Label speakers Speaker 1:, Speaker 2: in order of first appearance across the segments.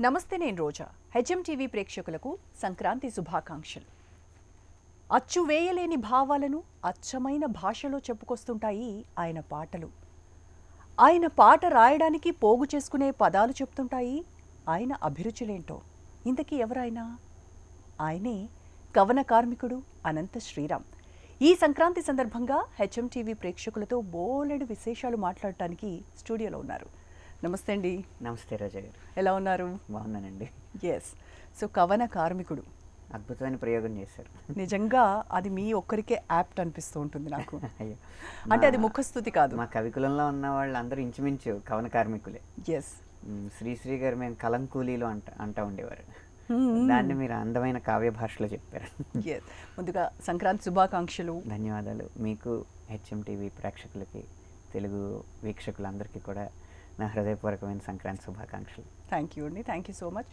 Speaker 1: నమస్తే, నేను రోజా. HM TV ప్రేక్షకులకు సంక్రాంతి శుభాకాంక్షలు. అచ్చు వేయలేని భావాలను అచ్చమైన భాషలో చెప్పుకొస్తుంటాయి ఆయన పాటలు. ఆయన పాట రాయడానికి పోగు చేసుకునే పదాలు చెప్తుంటాయి ఆయన అభిరుచులేంటో. ఇంతకీ ఎవరైనా? ఆయనే కవన కార్మికుడు అనంత శ్రీరామ్. ఈ సంక్రాంతి సందర్భంగా హెచ్ఎం టీవీ ప్రేక్షకులతో బోలెడు విశేషాలు మాట్లాడటానికి స్టూడియోలో ఉన్నారు. నమస్తే అండి.
Speaker 2: నమస్తే రోజా గారు,
Speaker 1: ఎలా ఉన్నారు?
Speaker 2: బాగున్నానండి.
Speaker 1: ఎస్. సో కవన కార్మికుడు,
Speaker 2: అద్భుతమైన ప్రయోగం చేశారు.
Speaker 1: నిజంగా అది మీ ఒక్కరికే యాప్ట్ అనిపిస్తూ ఉంటుంది నాకు.
Speaker 2: అయ్యో,
Speaker 1: అంటే అది ముఖస్థుతి కాదు.
Speaker 2: మా కవికులంలో ఉన్న వాళ్ళందరూ ఇంచుమించు కవన కార్మికులే.
Speaker 1: ఎస్.
Speaker 2: శ్రీశ్రీ గారు మేము కలంకూలీలు అంటా ఉండేవారు. దాన్ని మీరు అందమైన కావ్య భాషలో చెప్పారు.
Speaker 1: ఎస్. ముందుగా సంక్రాంతి శుభాకాంక్షలు.
Speaker 2: ధన్యవాదాలు. మీకు, హెచ్ఎం టీవీ ప్రేక్షకులకి, తెలుగు వీక్షకులందరికీ కూడా నా హృదయపూర్వకమైన సంక్రాంతి శుభాకాంక్షలు.
Speaker 1: థ్యాంక్ యూ అండి, thank you so much.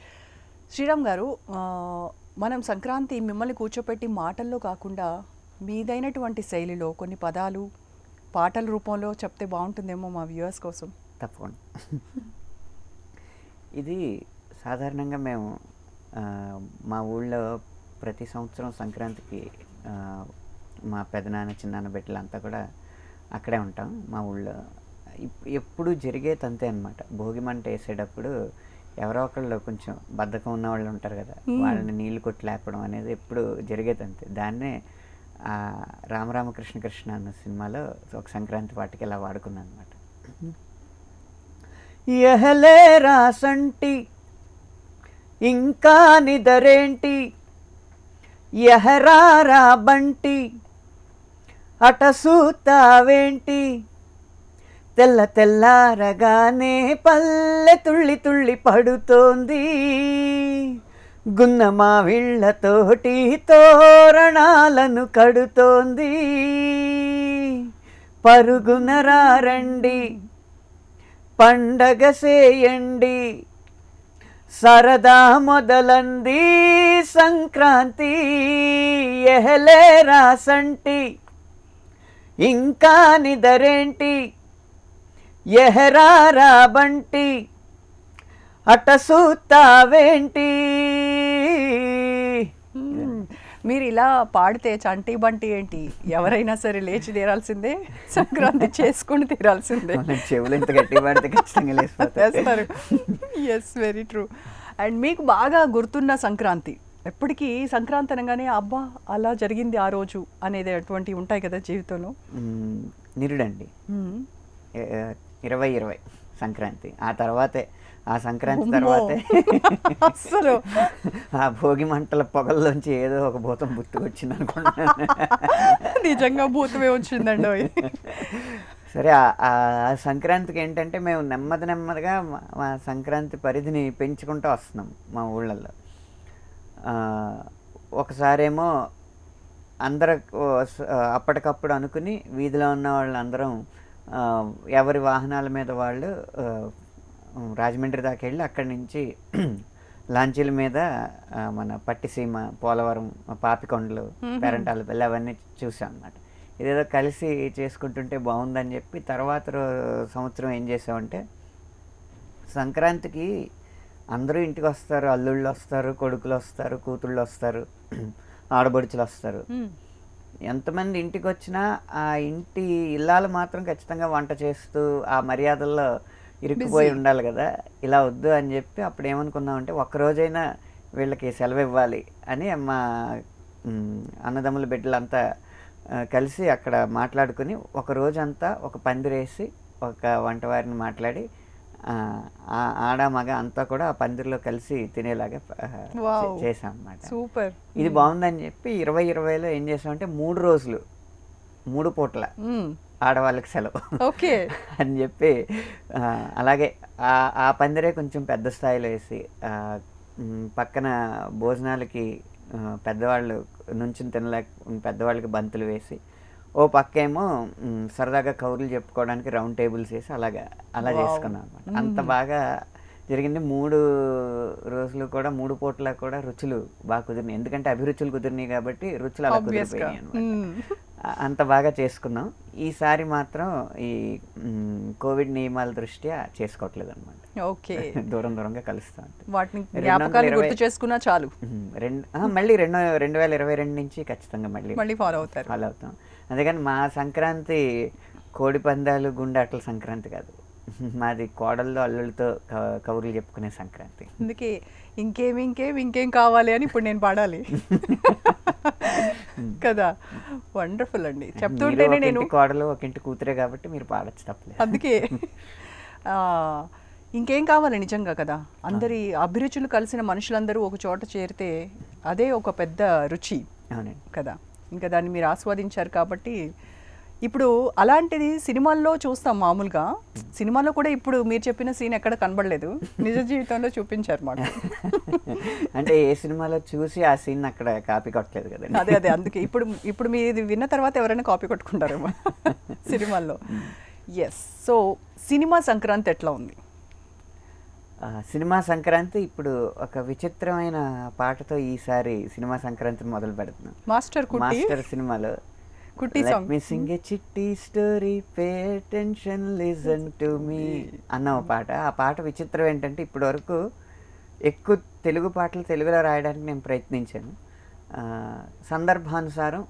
Speaker 1: Sriram గారు, మనం సంక్రాంతి మిమ్మల్ని కూర్చోపెట్టి మాటల్లో కాకుండా మీదైనటువంటి శైలిలో కొన్ని పదాలు పాటల రూపంలో చెప్తే బాగుంటుందేమో మా వ్యూవర్స్ కోసం.
Speaker 2: తప్పకుండా. ఇది సాధారణంగా మేము మా ఊళ్ళో ప్రతి సంవత్సరం సంక్రాంతికి మా పెదనాన్న చిన్నాన్న బిడ్డలంతా కూడా అక్కడే ఉంటాం. మా ఊళ్ళో ఎప్పుడు జరిగేది అంతే అనమాట. భోగి మంట వేసేటప్పుడు ఎవరో ఒకళ్ళు కొంచెం బద్ధకం ఉన్న వాళ్ళు ఉంటారు కదా, వాళ్ళని నీళ్లు కొట్టి లేపడం అనేది ఎప్పుడు జరిగేది అంతే. దాన్నే రామరామకృష్ణ కృష్ణ అన్న సినిమాలో ఒక సంక్రాంతి పాటకి ఇలా వాడుకున్నాను అనమాట. ఎహలే రాసంటి ఇంకా నిదరేంటి, ఎహరారా బంటి అటసూతావేంటి, తెల్ల తెల్లారగానే పల్లె తుళ్ళి తుళ్ళి పడుతోంది, గున్న మావిళ్ళతోటి తోరణాలను కడుతోంది, పరుగున రారండి పండగ సేయండి, సరదా మొదలంది సంక్రాంతి, ఎహలే రాసంటి ఇంకా నిదరేంటి, ఎహరారా బంటి అటసూతావేంటి.
Speaker 1: మీరు ఇలా పాడితే చంటి బంటి ఏంటి, ఎవరైనా సరే లేచి తీరాల్సిందే, సంక్రాంతి చేసుకుని తీరాల్సిందే.
Speaker 2: చెవులు ఇంత గట్టి పాడితే ఖచ్చితంగా
Speaker 1: లేస్తారు. Yes, very true. అండ్ మీకు బాగా గుర్తున్న సంక్రాంతి, ఎప్పటికీ సంక్రాంతి అనగానే అబ్బా అలా జరిగింది ఆ రోజు అనేది అటువంటివి ఉంటాయి కదా జీవితంలో.
Speaker 2: నిరుడండి 2020 సంక్రాంతి. ఆ తర్వాతే, ఆ సంక్రాంతి తర్వాతే
Speaker 1: అసలు
Speaker 2: ఆ భోగి మంటల పొగల్లోంచి ఏదో ఒక భూతం పుట్టుకొచ్చింది అనుకుంటున్నాను.
Speaker 1: నిజంగా భూతమే వచ్చిందండి.
Speaker 2: సరే, ఆ సంక్రాంతికి ఏంటంటే మేము నెమ్మదిగా మా సంక్రాంతి పరిధిని పెంచుకుంటూ వస్తున్నాం మా ఊళ్ళల్లో. ఒకసారేమో అందరూ అప్పటికప్పుడు అనుకుని వీధిలో ఉన్న వాళ్ళందరం ఎవరి వాహనాల మీద వాళ్ళు రాజమండ్రి దాకా వెళ్ళి అక్కడి నుంచి లాంచీల మీద మన పట్టిసీమ, పోలవరం, పాపికొండలు, పేరంటాలపల్లి అవన్నీ చూసాం అన్నమాట. ఇదేదో కలిసి చేసుకుంటుంటే బాగుందని చెప్పి తర్వాత సంవత్సరం ఏం చేసామంటే, సంక్రాంతికి అందరూ ఇంటికి వస్తారు, అల్లుళ్ళు వస్తారు, కొడుకులు వస్తారు, కూతుళ్ళు వస్తారు, ఆడబడుచులు వస్తారు. ఎంతమంది ఇంటికి వచ్చినా ఆ ఇంటి ఇల్లాలు మాత్రం ఖచ్చితంగా వంట చేస్తూ ఆ మర్యాదల్లో ఇరుక్కుపోయి ఉండాలి కదా. ఇలా వద్దు అని చెప్పి అప్పుడు ఏమనుకున్నామంటే, ఒక్కరోజైనా వీళ్ళకి సెలవు ఇవ్వాలి అని మా అన్నదమ్ముల బిడ్డలంతా కలిసి అక్కడ మాట్లాడుకుని ఒక రోజంతా ఒక పందిరేసి ఒక వంటవారిని మాట్లాడి ఆడ మగ అంతా కూడా ఆ పందిరిలో కలిసి తినేలాగా చేసాం అన్నమాట.
Speaker 1: సూపర్.
Speaker 2: ఇది బాగుందని చెప్పి 2020లో ఏం చేసామంటే 3 రోజులు 3 పూట్ల ఆడవాళ్ళకి సెలవు
Speaker 1: ఓకే
Speaker 2: అని చెప్పి, అలాగే ఆ పందిరే కొంచెం పెద్ద స్థాయిలో వేసి పక్కన భోజనాలకి పెద్దవాళ్ళు నుంచుని తినలేక పెద్దవాళ్ళకి బంతులు వేసి, ఓ పక్కేమో సరదాగా కౌరులు చెప్పుకోవడానికి రౌండ్ టేబుల్స్ వేసి అలా చేసుకున్నాం అనమాట. అంత బాగా జరిగింది. 3 రోజులు కూడా 3 పూట్ల కూడా రుచులు బాగా కుదిరినాయి. ఎందుకంటే అభిరుచులు కుదిరినాయి కాబట్టి రుచులు అలా కుదిరిపోయినాయి అనమాట. అంత బాగా చేసుకున్నాం. ఈసారి మాత్రం ఈ కోవిడ్ నియమాల దృష్ట్యా చేసుకోవట్లేదు అనమాట.
Speaker 1: ఓకే.
Speaker 2: దూరం దూరంగా కలుస్తా ఉంటాం.
Speaker 1: వాటిని జ్ఞాపకాలు గుర్తు చేసుకున్నా చాలు.
Speaker 2: మళ్ళీ 2022 నుంచి ఖచ్చితంగా మళ్ళీ
Speaker 1: ఫాలో అవుతారు.
Speaker 2: ఫాలో అవుతాం. అందుకని మా సంక్రాంతి కోడి పందాలు గుండాటల సంక్రాంతి కాదు, మాది కోడళ్ళు అల్లుళ్ళతో కబుర్లు చెప్పుకునే సంక్రాంతి.
Speaker 1: అందుకే ఇంకేం కావాలి అని ఇప్పుడు నేను పాడాలి కదా. వండర్ఫుల్ అండి. చెప్తుంటేనే నేను
Speaker 2: కోడలు ఒక ఇంటి కూతురే కాబట్టి మీరు పాడచ్చు, తప్పలేదు.
Speaker 1: అందుకే ఇంకేం కావాలి నిజంగా కదా. అందరి అభిరుచులు కలిసిన మనుషులందరూ ఒక చోట చేరితే అదే ఒక పెద్ద రుచి కదా. ఇంకా దాన్ని మీరు ఆస్వాదించారు కాబట్టి ఇప్పుడు అలాంటిది సినిమాల్లో చూస్తాం మామూలుగా. సినిమాలో కూడా ఇప్పుడు మీరు చెప్పిన సీన్ ఎక్కడ కనబడలేదు, నిజ జీవితంలో చూపించారు మాకు.
Speaker 2: అంటే ఏ సినిమాలో చూసి ఆ సీన్ అక్కడ కాపీ కొట్టలేదు కదా.
Speaker 1: అదే అందుకే ఇప్పుడు మీరు విన్న తర్వాత ఎవరైనా కాపీ కొట్టుకుంటారేమో సినిమాల్లో. ఎస్. సో సినిమా సంక్రాంతి ఎట్లా ఉంది?
Speaker 2: సినిమా సంక్రాంతి ఇప్పుడు ఒక విచిత్రమైన పాటతో ఈసారి సినిమా సంక్రాంతిని మొదలు పెడుతున్నాం. మాస్టర్ సినిమాలో Let me sing a chitty story, pay attention, listen to me అన్న పాట. ఆ పాట విచిత్రం ఏంటంటే ఇప్పటి వరకు ఎక్కువ తెలుగు పాటలు తెలుగులో రాయడానికి నేను ప్రయత్నించాను. సందర్భానుసారం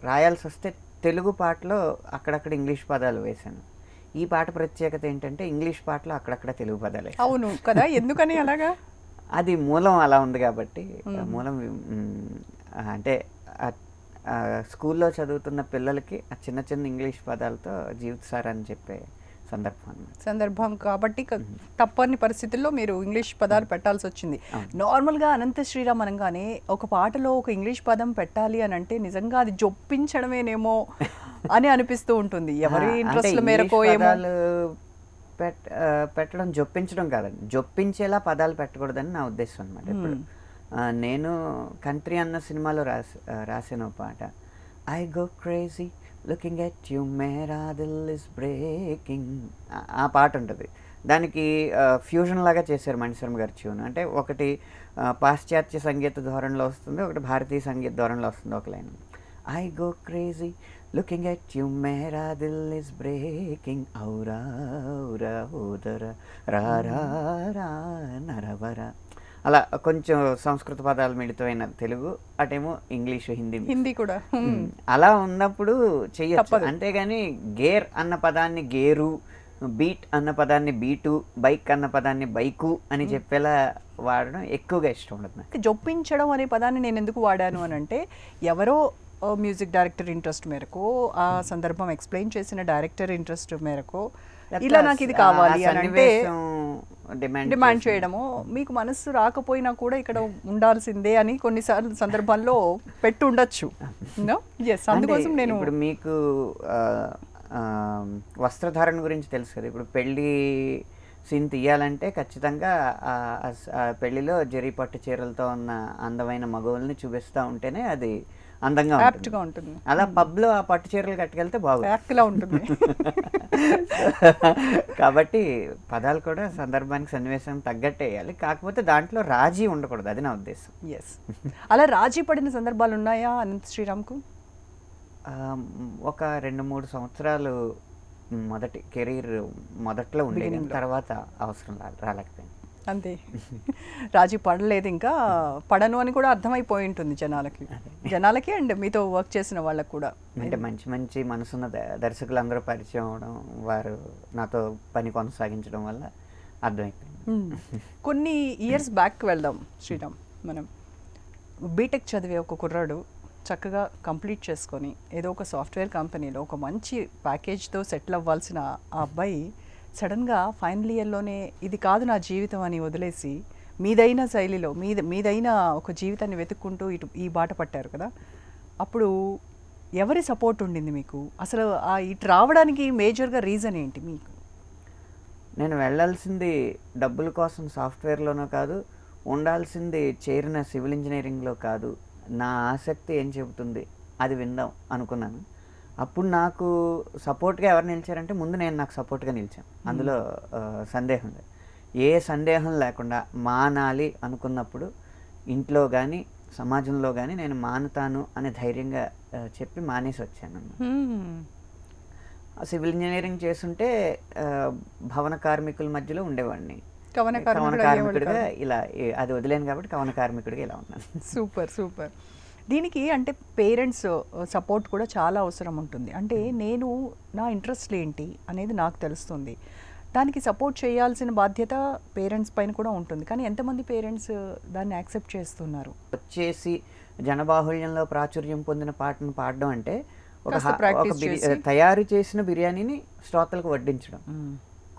Speaker 2: రాయాల్సి వస్తే తెలుగు పాటలో అక్కడక్కడ ఇంగ్లీష్ పదాలు వేశాను. ఈ పాట ప్రత్యేకత ఏంటంటే ఇంగ్లీష్ పాటలో అక్కడక్కడ తెలుగు పదాలు.
Speaker 1: అవును కదా, ఎందుకని అలాగా?
Speaker 2: అది మూలం అలా ఉంది కాబట్టి. మూలం అంటే స్కూల్లో చదువుతున్న పిల్లలకి ఆ చిన్న చిన్న ఇంగ్లీష్ పదాలతో జీవిత సారాన్ని చెప్పే సందర్భం
Speaker 1: కాబట్టి తప్పని పరిస్థితుల్లో మీరు ఇంగ్లీష్ పదాలు పెట్టాల్సి వచ్చింది. నార్మల్గా అనంత శ్రీరామ్ అనగానే ఒక పాటలో ఒక ఇంగ్లీష్ పదం పెట్టాలి అని అంటే నిజంగా అది జొప్పించడమేనేమో అని అనిపిస్తూ ఉంటుంది. ఎవరి ఇంట్రెస్ట్ మేరకు ఏమో
Speaker 2: పెట్టడం, జొప్పించడం కాదండి, జొప్పించేలా పదాలు పెట్టకూడదని నా ఉద్దేశం అనమాట. ఇప్పుడు నేను కంట్రీ అన్న సినిమాలో రాసిన పాట, I go crazy looking at you Mera Dil is breaking, ఆ పాట ఉంటుంది. దానికి ఫ్యూజన్ లాగా చేశారు మణిశర్మ గారి ట్యూన్. అంటే ఒకటి పాశ్చాత్య సంగీత ధోరణిలో వస్తుంది, ఒకటి భారతీయ సంగీత ధోరణిలో వస్తుంది. ఒక line, I go crazy looking at you Mera Dil is breaking ఔరా ఔరా ఓదర రా రా రా నరవర. అలా కొంచెం సంస్కృత పదాలు మిళితమైన తెలుగు, అటేమో ఇంగ్లీషు, హిందీ కూడా. అలా ఉన్నప్పుడు చెయ్యొచ్చు. అంతేగాని గేర్ అన్న పదాన్ని గేరు, బీట్ అన్న పదాన్ని బీటు, బైక్ అన్న పదాన్ని బైకు అని చెప్పేలా వాడడం ఎక్కువగా ఇష్టం ఉండదు.
Speaker 1: జొప్పించడం అనే పదాన్ని నేను ఎందుకు వాడాను అని అంటే, ఎవరో మ్యూజిక్ డైరెక్టర్ ఇంట్రెస్ట్ మేరకు, ఆ సందర్భం ఎక్స్ప్లెయిన్ చేసిన డైరెక్టర్ ఇంట్రెస్ట్ మేరకు ఇలా నాకు ఇది కావాలి అని అంటే డిమాండ్ చేయడము, మీకు మనసు రాకపోయినా కూడా ఇక్కడ ఉండాల్సిందే అని కొన్నిసార్లు సందర్భాల్లో పెట్టి ఉండొచ్చు. అందుకోసం నేను
Speaker 2: ఇప్పుడు మీకు వస్త్రధారణ గురించి తెలుసు కదా. ఇప్పుడు పెళ్ళి సీన్ తీయాలంటే ఖచ్చితంగా పెళ్లిలో జరీ పట్టు చీరలతో ఉన్న అందమైన మగవుల్ని చూపిస్తూ ఉంటేనే అది అందంగా ఉంటుంది. అలా పబ్లో ఆ పట్టు చీరలు కట్టుకెళ్తే బాగుంది
Speaker 1: ఉంటుంది.
Speaker 2: కాబట్టి పదాలు కూడా సందర్భానికి సన్నివేశం తగ్గట్టే వేయాలి, కాకపోతే దాంట్లో రాజీ ఉండకూడదు, అది నా ఉద్దేశం.
Speaker 1: అలా రాజీ పడిన సందర్భాలు ఉన్నాయా అనంత శ్రీరామ్కు?
Speaker 2: ఒక 2-3 సంవత్సరాలు మొదటి కెరీర్ మొదట్లో ఉండేది, తర్వాత అవసరం రాలేకపోయింది.
Speaker 1: అంతే, రాజీ పడలేదు, ఇంకా పడను అని కూడా అర్థమైపోయి ఉంటుంది జనాలకి అండ్ మీతో వర్క్ చేసిన వాళ్ళకి కూడా.
Speaker 2: అంటే మంచి మంచి మనసున్న దర్శకులు అందరూ పరిచయం అవడం, వారు నాతో పని కొనసాగించడం వల్ల అర్థమైపోయింది.
Speaker 1: కొన్ని ఇయర్స్ బ్యాక్ వెళ్దాం శ్రీరామ్. మనం బీటెక్ చదివే ఒక కుర్రాడు చక్కగా కంప్లీట్ చేసుకొని ఏదో ఒక సాఫ్ట్వేర్ కంపెనీలో ఒక మంచి ప్యాకేజ్తో సెటిల్ అవ్వాల్సిన ఆ అబ్బాయి సడన్గా ఫైనల్ ఇయర్లోనే ఇది కాదు నా జీవితం అని వదిలేసి మీదైన శైలిలో మీదైన ఒక జీవితాన్ని వెతుక్కుంటూ ఈ బాట పట్టారు కదా. అప్పుడు ఎవరి సపోర్ట్ ఉండింది మీకు? అసలు ఇటు రావడానికి మేజర్గా రీజన్ ఏంటి మీకు?
Speaker 2: నేను వెళ్ళాల్సింది డబ్బుల కోసం సాఫ్ట్వేర్లోనో కాదు, ఉండాల్సింది చేరిన సివిల్ ఇంజనీరింగ్లో కాదు. నా ఆసక్తి ఏం చెబుతుంది అది విందాం అనుకున్నాను. అప్పుడు నాకు సపోర్ట్గా ఎవరు నిలిచారంటే ముందు నేను నాకు సపోర్ట్గా నిలిచాను. అందులో సందేహం లేదు. ఏ సందేహం లేకుండా మానాలి అనుకున్నప్పుడు ఇంట్లో కానీ సమాజంలో కానీ నేను మానుతాను అనే ధైర్యంగా చెప్పి మానేసి వచ్చాను.
Speaker 1: హ్మ్.
Speaker 2: సివిల్ ఇంజనీరింగ్ చేస్తుంటే భవన కార్మికుల మధ్యలో ఉండేవాడిని.
Speaker 1: కవన
Speaker 2: కవన
Speaker 1: కార్మికుడు అయ్యేవాళ్ళు
Speaker 2: కార్మికుడిగా
Speaker 1: కాదు.
Speaker 2: ఇలా అది వదిలేను కాబట్టి కవన కార్మికుడిగా ఇలా ఉన్నాను.
Speaker 1: Super super. దీనికి అంటే పేరెంట్స్ సపోర్ట్ కూడా చాలా అవసరం ఉంటుంది. అంటే నేను నా ఇంట్రెస్ట్లు ఏంటి అనేది నాకు తెలుస్తుంది. దానికి సపోర్ట్ చేయాల్సిన బాధ్యత పేరెంట్స్ పైన కూడా ఉంటుంది. కానీ ఎంతమంది పేరెంట్స్ దాన్ని యాక్సెప్ట్ చేస్తున్నారు?
Speaker 2: వచ్చేసి జనబాహుళ్యంలో ప్రాచుర్యం పొందిన పాటను పాడడం అంటే ఒక
Speaker 1: కాస్త ప్రాక్టీస్ చేసి
Speaker 2: తయారు చేసిన బిర్యానీని శ్రోతలకు వడ్డించడం.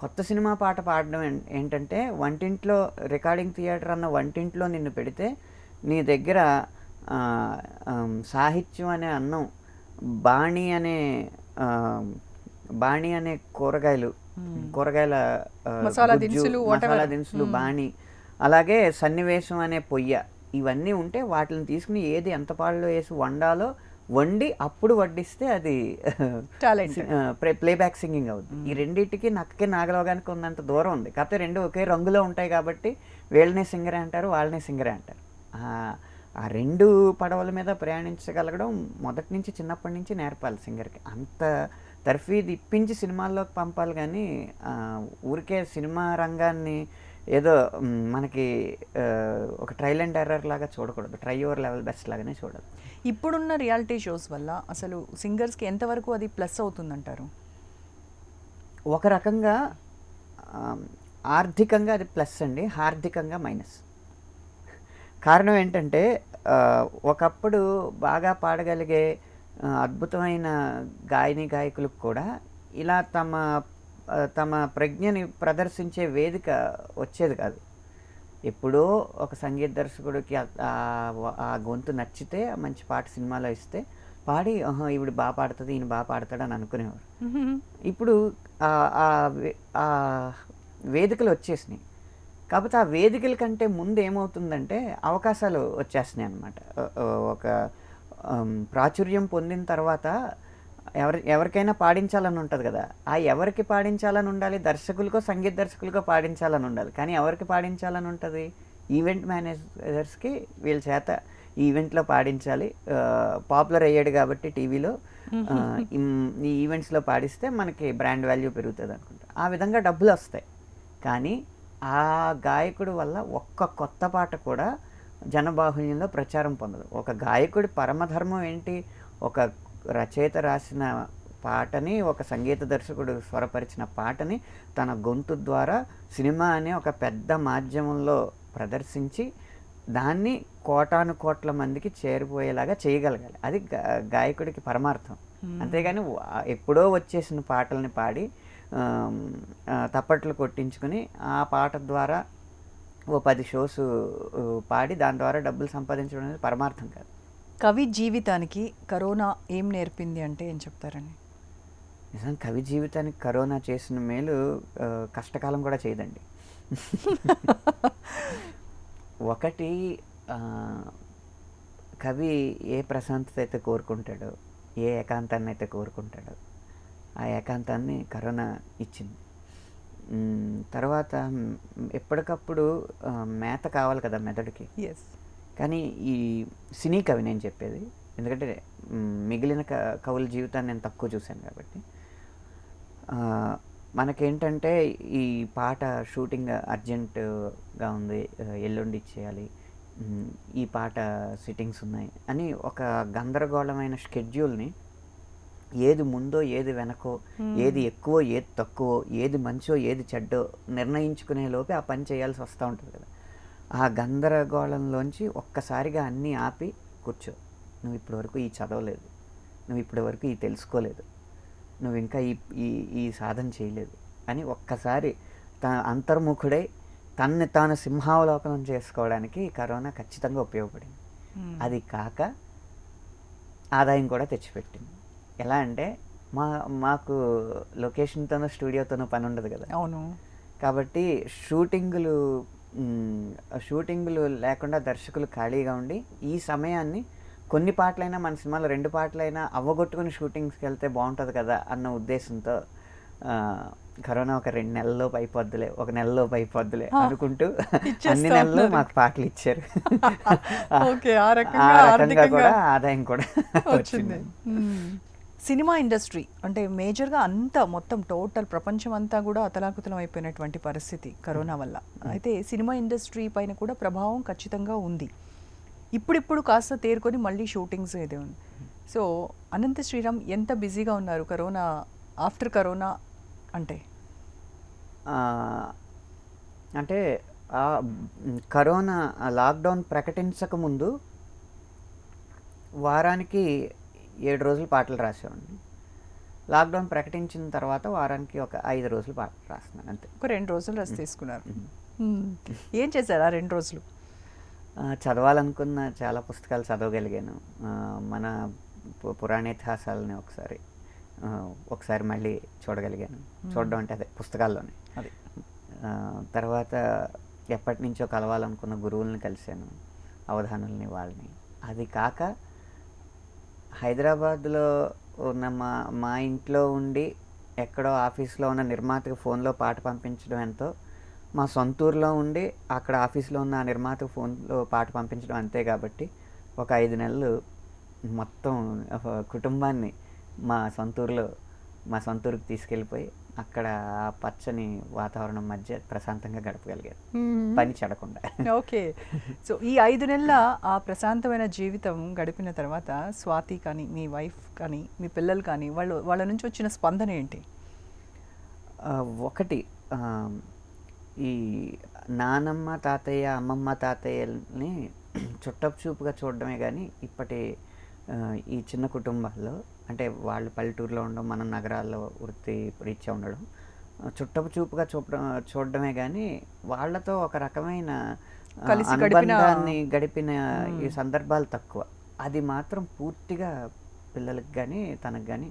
Speaker 2: కొత్త సినిమా పాట పాడడం ఏంటంటే వంటింట్లో రికార్డింగ్ థియేటర్ అన్న వంటింట్లో నిన్ను పెడితే నీ దగ్గర సాహిత్యం అనే అన్నం, బాణి అనే ఆ, బాణి అనే కూరగాయల
Speaker 1: మసాలా
Speaker 2: గుజ్జు,
Speaker 1: దినుసులు,
Speaker 2: మసాలా
Speaker 1: whatever.
Speaker 2: దినుసులు, బాణి, అలాగే సన్నివేశం అనే పొయ్య, ఇవన్నీ ఉంటే వాటిని తీసుకుని ఏది ఎంత పాలలో వేసి వండాలో వండి అప్పుడు వడ్డిస్తే అది
Speaker 1: టాలెంట్.
Speaker 2: ప్లేబ్యాక్ సింగింగ్ అవుతుంది. ఈ రెండింటికి నక్కకి నాగలోగానికి ఉన్నంత దూరం ఉంది. కాకపోతే రెండు ఒకే రంగులో ఉంటాయి కాబట్టి వీళ్ళనే సింగరే అంటారు, వాళ్ళనే సింగరే అంటారు. ఆ రెండు పడవల మీద ప్రయాణించగలగడం మొదటి నుంచి చిన్నప్పటి నుంచి నేర్పాలి సింగర్కి. అంత తర్ఫీదు ఇప్పించి సినిమాల్లోకి పంపాలి. కానీ ఊరికే సినిమా రంగాన్ని ఏదో మనకి ఒక ట్రయల్ అండ్ ఎర్రర్ లాగా చూడకూడదు, ట్రై యువర్ లెవెల్ బెస్ట్ లాగానే చూడాలి.
Speaker 1: ఇప్పుడున్న రియాలిటీ షోస్ వల్ల అసలు సింగర్స్కి ఎంతవరకు అది ప్లస్ అవుతుందంటారు?
Speaker 2: ఒక రకంగా ఆర్థికంగా అది ప్లస్ అండి, హార్దికంగా మైనస్. కారణం ఏంటంటే ఒకప్పుడు బాగా పాడగలిగే అద్భుతమైన గాయకులకు కూడా ఇలా తమ ప్రజ్ఞని ప్రదర్శించే వేదిక వచ్చేది కాదు. ఎప్పుడో ఒక సంగీత దర్శకుడికి ఆ గొంతు నచ్చితే మంచి పాట సినిమాలో ఇస్తే పాడి ఈవిడ బాగా పాడుతుంది, ఈయన బాగా పాడతాడు అని అనుకునేవారు. ఇప్పుడు ఆ వేదికలు వచ్చేసినాయి. కాకపోతే ఆ వేదికల కంటే ముందు ఏమవుతుందంటే అవకాశాలు వచ్చేస్తున్నాయి అన్నమాట. ఒక ప్రాచుర్యం పొందిన తర్వాత ఎవరికైనా పాడించాలని ఉంటుంది కదా, ఆ ఎవరికి పాడించాలని ఉండాలి? దర్శకులకో సంగీత దర్శకులకో పాడించాలని ఉండాలి. కానీ ఎవరికి పాడించాలని ఉంటుంది? ఈవెంట్ మేనేజర్స్కి వీళ్ళ చేత ఈవెంట్లో పాడించాలి, పాపులర్ అయ్యాడు కాబట్టి టీవీలో ఈ ఈవెంట్స్లో పాడిస్తే మనకి బ్రాండ్ వాల్యూ పెరుగుతుంది అనుకుంటా. ఆ విధంగా డబ్బులు వస్తాయి. కానీ ఆ గాయకుడి వల్ల ఒక్క కొత్త పాట కూడా జనబాహుళ్యంలో ప్రచారం పొందదు. ఒక గాయకుడి పరమధర్మం ఏంటి? ఒక రచయిత రాసిన పాటని, ఒక సంగీత దర్శకుడు స్వరపరిచిన పాటని తన గొంతు ద్వారా సినిమా అనే ఒక పెద్ద మాధ్యమంలో ప్రదర్శించి దాన్ని కోటాను కోట్ల మందికి చేరిపోయేలాగా చేయగలగాలి. అది గాయకుడికి పరమార్థం. అంతేగాని ఎప్పుడో వచ్చేసిన పాటల్ని పాడి తప్పట్లు కొట్టించుకుని ఆ పాట ద్వారా ఓ 10 షోస్ పాడి దాని ద్వారా డబ్బులు సంపాదించడం అనేది పరమార్థం కాదు.
Speaker 1: కవి జీవితానికి కరోనా ఏం నేర్పింది అంటే ఏం చెప్తారండి?
Speaker 2: నిజం కవి జీవితానికి కరోనా చేసిన మేలు కష్టకాలం కూడా చేయదండి. ఒకటి, కవి ఏ ప్రశాంతత అయితే కోరుకుంటాడో, ఏ ఏకాంతాన్ని అయితే కోరుకుంటాడో ఆ ఏకాంతాన్ని కరోనా ఇచ్చింది. తర్వాత ఎప్పటికప్పుడు మేత కావాలి కదా మెదడుకి. కానీ ఈ సినీ కవి నేను చెప్పేది, ఎందుకంటే మిగిలిన కవుల జీవితాన్ని నేను తక్కువ చూశాను కాబట్టి, మనకేంటంటే ఈ పాట షూటింగ్ అర్జెంటుగా ఉంది, ఎల్లుండి ఇచ్చేయాలి, ఈ పాట సిట్టింగ్స్ ఉన్నాయి అని ఒక గందరగోళమైన షెడ్యూల్ని ఏది ముందో ఏది వెనకో, ఏది ఎక్కువ ఏది తక్కువ, ఏది మంచో ఏది చెడ్డో నిర్ణయించుకునే లోపే ఆ పని చేయాల్సి వస్తూ ఉంటుంది కదా. ఆ గందరగోళంలోంచి ఒక్కసారిగా అన్నీ ఆపి కూర్చో, నువ్వు ఇప్పటివరకు ఈ చదవలేదు, నువ్వు ఇప్పటివరకు ఈ తెలుసుకోలేదు, నువ్వు ఇంకా ఈ సాధన చేయలేదు అని ఒక్కసారి అంతర్ముఖుడై తన్ని తాను సింహావలోకనం చేసుకోవడానికి కరోనా ఖచ్చితంగా ఉపయోగపడింది. అది కాక ఆదాయం కూడా తెచ్చిపెట్టింది. ఎలా అంటే మాకు లొకేషన్తోనో స్టూడియోతోనో పని ఉండదు కదా.
Speaker 1: అవును.
Speaker 2: కాబట్టి షూటింగులు లేకుండా దర్శకులు ఖాళీగా ఉండి ఈ సమయాన్ని కొన్ని పాటలైనా మన సినిమాలో 2 పాటలైనా అవ్వగొట్టుకుని షూటింగ్స్కి వెళ్తే బాగుంటుంది కదా అన్న ఉద్దేశంతో కరోనా ఒక 2 నెలల్లోపు అయిపోద్దులే, ఒక నెలలోపు అయిపోద్దులే అనుకుంటూ
Speaker 1: ఇచ్చేస్తా
Speaker 2: అన్ని నెలలు
Speaker 1: ఉన్నారు.
Speaker 2: మాకు పాటలు ఇచ్చారు.
Speaker 1: ఓకే, ఆ
Speaker 2: ఆ
Speaker 1: రకంగా
Speaker 2: రకంగా
Speaker 1: ఆర్థికంగా
Speaker 2: కూడా ఆదాయం కూడా
Speaker 1: వచ్చింది.
Speaker 2: వచ్చింది.
Speaker 1: సినిమా ఇండస్ట్రీ అంటే మేజర్గా అంతా మొత్తం టోటల్ ప్రపంచం అంతా కూడా అతలాకుతలం అయిపోయినటువంటి పరిస్థితి కరోనా వల్ల. అయితే సినిమా ఇండస్ట్రీ పైన కూడా ప్రభావం ఖచ్చితంగా ఉంది. ఇప్పుడిప్పుడు కాస్త తేరుకొని మళ్ళీ షూటింగ్స్ ఇదే ఉంది. సో అనంత శ్రీరామ్ ఎంత బిజీగా ఉన్నారు కరోనా, ఆఫ్టర్ కరోనా అంటే?
Speaker 2: ఆ, అంటే ఆ కరోనా లాక్డౌన్ ప్రకటించక ముందు వారానికి 7 రోజులు పాటలు రాసేవాడిని. లాక్డౌన్ ప్రకటించిన తర్వాత వారానికి ఒక 5 రోజులు పాటలు రాస్తున్నాను అంతే.
Speaker 1: ఒక 2 రోజులు రెస్ట్ తీసుకున్నారు. ఏం చేశారు ఆ 2 రోజులు?
Speaker 2: చదవాలనుకున్న చాలా పుస్తకాలు చదవగలిగాను. మన పురాణ ఇతిహాసాలని ఒకసారి మళ్ళీ చూడగలిగాను. చూడడం అంటే అదే పుస్తకాల్లోనే.
Speaker 1: అది
Speaker 2: తర్వాత ఎప్పటి నుంచో కలవాలనుకున్న గురువుల్ని కలిశాను, అవధానుల్ని, వాళ్ళని. అది కాక హైదరాబాద్లో ఉన్న మా ఇంట్లో ఉండి ఎక్కడో ఆఫీస్లో ఉన్న నిర్మాతకు ఫోన్లో పాట పంపించడం ఎంతో, మా సొంతూరులో ఉండి అక్కడ ఆఫీస్లో ఉన్న ఆ నిర్మాతకు ఫోన్లో పాట పంపించడం అంతే. కాబట్టి ఒక 5 నెలలు మొత్తం కుటుంబాన్ని మా సొంతూరుకి తీసుకెళ్ళిపోయి అక్కడ ఆ పచ్చని వాతావరణం మధ్య ప్రశాంతంగా గడపగలిగాను, పని చెడకుండా.
Speaker 1: ఓకే. సో ఈ 5 నెలల ఆ ప్రశాంతమైన జీవితం గడిపిన తర్వాత స్వాతి కానీ, మీ వైఫ్ కానీ, మీ పిల్లలు కానీ వాళ్ళ నుంచి వచ్చిన స్పందన ఏంటి?
Speaker 2: ఒకటి, ఈ నానమ్మ తాతయ్య, అమ్మమ్మ తాతయ్యని చుట్టపు చూపుగా చూడడమే కానీ ఇప్పటి ఈ చిన్న కుటుంబాల్లో, అంటే వాళ్ళు పల్లెటూరులో ఉండడం, మనం నగరాల్లో వృత్తి రీత్యా ఉండడం, చుట్టపు చూపుగా చూడడమే కానీ వాళ్ళతో ఒక రకమైన
Speaker 1: కలిసి
Speaker 2: అనుబంధాన్ని గడిపిన ఈ సందర్భాలు తక్కువ. అది మాత్రం పూర్తిగా పిల్లలకి కానీ తనకు కానీ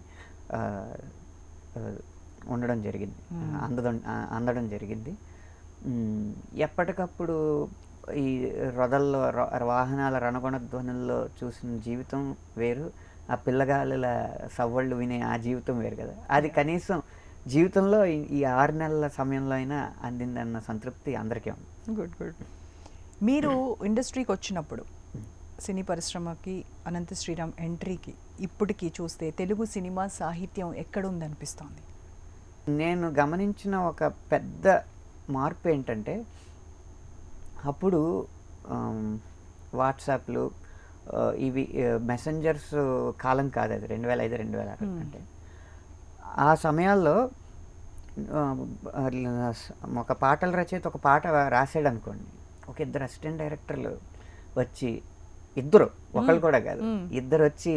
Speaker 2: ఉండడం జరిగింది, అందడం జరిగింది. ఎప్పటికప్పుడు ఈ రొదల్లో వాహనాల రణగొణ ధ్వనుల్లో చూసిన జీవితం వేరు, ఆ పిల్లగాళ్ళ సవ్వళ్ళు వినే ఆ జీవితం వేరు కదా. అది కనీసం జీవితంలో ఈ 6 నెలల సమయంలో అయినా అందిందన్న సంతృప్తి అందరికీ ఉంది.
Speaker 1: Good good. మీరు ఇండస్ట్రీకి వచ్చినప్పుడు, సినీ పరిశ్రమకి అనంత శ్రీరామ్ ఎంట్రీకి ఇప్పటికీ చూస్తే తెలుగు సినిమా సాహిత్యం ఎక్కడుందనిపిస్తోంది?
Speaker 2: నేను గమనించిన ఒక పెద్ద మార్పు ఏంటంటే, అప్పుడు వాట్సాప్లు ఇవి మెసెంజర్స్ కాలం కాదు, అది 2005, 2006 అంటే. ఆ సమయాల్లో ఒక పాటల రచయిత ఒక పాట రాసాడు అనుకోండి, ఒక 2 అసిస్టెంట్ డైరెక్టర్లు వచ్చి, ఒకళ్ళు కూడా కాదు, 2 వచ్చి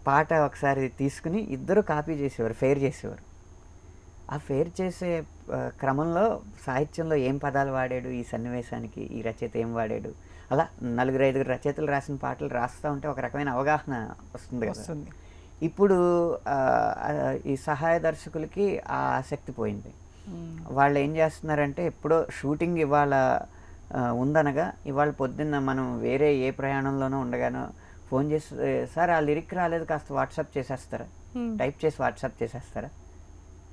Speaker 2: పాట ఒకసారి తీసుకుని 2 కాపీ చేసేవారు, ఫెయిర్ చేసేవారు. ఆ ఫెయిర్ చేసే క్రమంలో సాహిత్యంలో ఏం పదాలు వాడాడు, ఈ సన్నివేశానికి ఈ రచయిత ఏం వాడాడు, అలా 4-5 రచయితలు రాసిన పాటలు రాస్తూ ఉంటే ఒక రకమైన అవగాహన వస్తుంది కదా. ఇప్పుడు ఈ సహాయ దర్శకులకి ఆ ఆసక్తి పోయింది. వాళ్ళు ఏం చేస్తున్నారంటే, ఎప్పుడో షూటింగ్ ఇవాళ ఉందనగా ఇవాళ పొద్దున్న మనం వేరే ఏ ప్రయాణంలోనో ఉండగానో ఫోన్ చేసి, సార్ ఆ లిరిక్ రాలేదు, కాస్త వాట్సాప్ చేసేస్తారా, టైప్ చేసి వాట్సాప్ చేసేస్తారా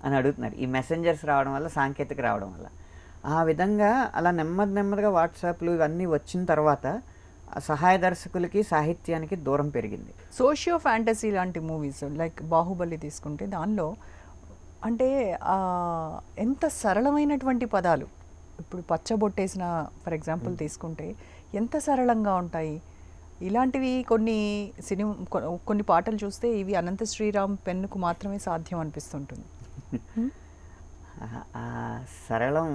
Speaker 2: అని అడుగుతున్నారు. ఈ మెసెంజర్స్ రావడం వల్ల, సాంకేతిక రావడం వల్ల. ఆ విధంగా అలా నెమ్మదిగా వాట్సాప్లు ఇవన్నీ వచ్చిన తర్వాత సహాయ దర్శకులకి సాహిత్యానికి దూరం పెరిగింది.
Speaker 1: సోషియో ఫ్యాంటసీ లాంటి మూవీస్ లైక్ బాహుబలి తీసుకుంటే, దానిలో అంటే ఎంత సరళమైనటువంటి పదాలు, ఇప్పుడు పచ్చబొట్టేసిన ఫర్ ఎగ్జాంపుల్ తీసుకుంటే ఎంత సరళంగా ఉంటాయి. ఇలాంటివి కొన్ని పాటలు చూస్తే ఇవి అనంత శ్రీరామ్ పెన్నుకు మాత్రమే సాధ్యం అనిపిస్తుంటుంది.
Speaker 2: ఆ సరళం